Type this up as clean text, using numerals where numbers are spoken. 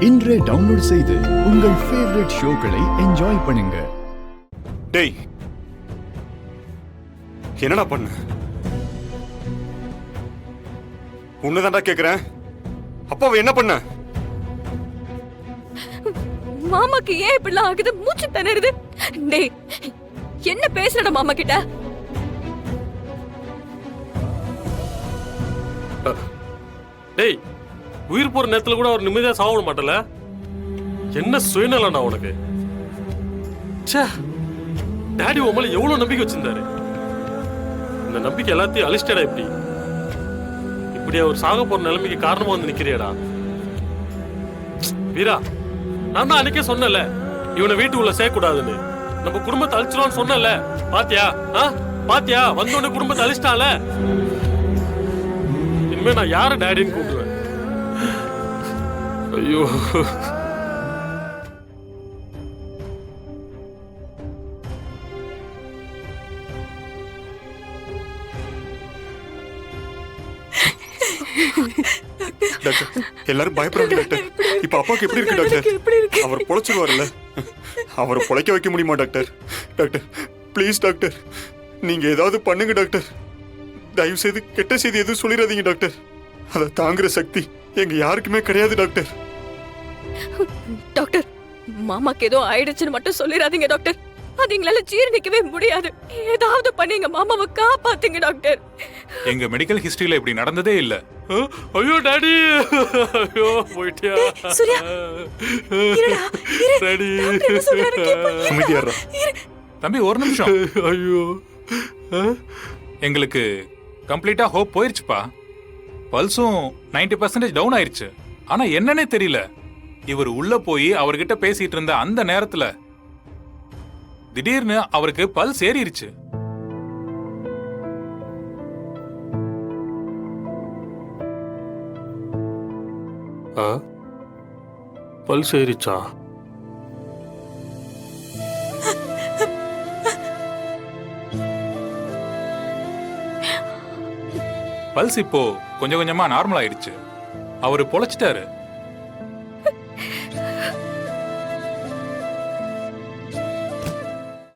இன்றே டவுன்லோட் செய்து உங்கள் ஃபேவரட் ஷோக்களை என்ஜாய் பண்ணுங்க. டேய், என்னடா பண்ண? உன்னதான்டா கேக்குறேன். அப்பாவை என்ன பண்ண? மாமாக்கு ஏன் இப்படிலாம் ஆகுது? மூச்சு திணறுது. டேய், என்ன பேசுறட மாமா கிட்ட? டேய், உயிர் போற நேரத்துல கூட அவர் நிம்மதியா சாப்பிட மாட்டல. என்ன சுயநலம்டா உனக்கு? ச்சே, டாடி உன் மேல எவ்வளவு நம்பிக்கை வச்சிருந்தாரு. இந்த நம்பிக்கை எல்லாத்தையும் அழிச்சிட்டடா. இப்படி அவர் சாக போற நிலைமைக்கு காரணமா வந்து நிக்கிறியடா. வீரா, நான் தான் அன்னைக்கே சொன்னல இவனை வீட்டுக்குள்ள சேர்க்க கூடாதுன்னு. நம்ம குடும்பத்தை அழிச்சிருவான்னு சொன்னல. பாத்தியா? பாத்தியா? வந்தோடனே குடும்பத்தை அழிச்சிட்டால. இனிமே நான் யார டாடின்னு கூப்பிடுவேன்? ஐயோ, டாக்டர், எல்லாரும் பயப்படுறாங்க டாக்டர். இப்ப அப்பாக்கு எப்படி இருக்கு டாக்டர்? அவர் பொழைச்சிருவார்ல? அவரை பொழைக்க வைக்க முடியுமா டாக்டர்? டாக்டர் ப்ளீஸ் டாக்டர், நீங்க ஏதாவது பண்ணுங்க டாக்டர். தயவு செய்து கெட்ட செய்தி எதுவும் சொல்லிடாதீங்க டாக்டர். அதை தாங்குற சக்தி எங்க யாருக்குமே கிடையாது டாக்டர். டாக்டர், மாமாக்கு ஏதோ ஆயிடுச்சுன்னு மட்டும் சொல்லிடாதீங்க டாக்டர். அது எங்களால ஜீரணிக்கவே முடியாது. ஏதாவது பண்ணி எங்க மாமாவை காப்பாத்துங்க டாக்டர். எங்க மெடிக்கல் ஹிஸ்டரியில இப்படி நடந்ததே இல்ல. ஐயோ டாடி, ஐயோ போயிட்டியா? டாடி, சுமிதியாரா, தம்பி ஒரு நிமிஷம். ஐயோ, எங்களுக்கு கம்ப்ளீட்டா ஹோப் போயிருச்சுப்பா. பல்ஸும் 90% டவுன் ஆயிருச்சு. ஆனா என்னன்னே தெரியல, இவர் உள்ள போய் அவர்கிட்ட பேசிட்டு இருந்த அந்த நேரத்துல திடீர்னு அவருக்கு பல்ஸ் ஏறிடுச்சு. பல்ஸ் ஏறிச்சா? பல்ஸ் இப்போ கொஞ்சம் கொஞ்சமா நார்மல் ஆயிடுச்சு. அவரு பொழைச்சிட்டாரு.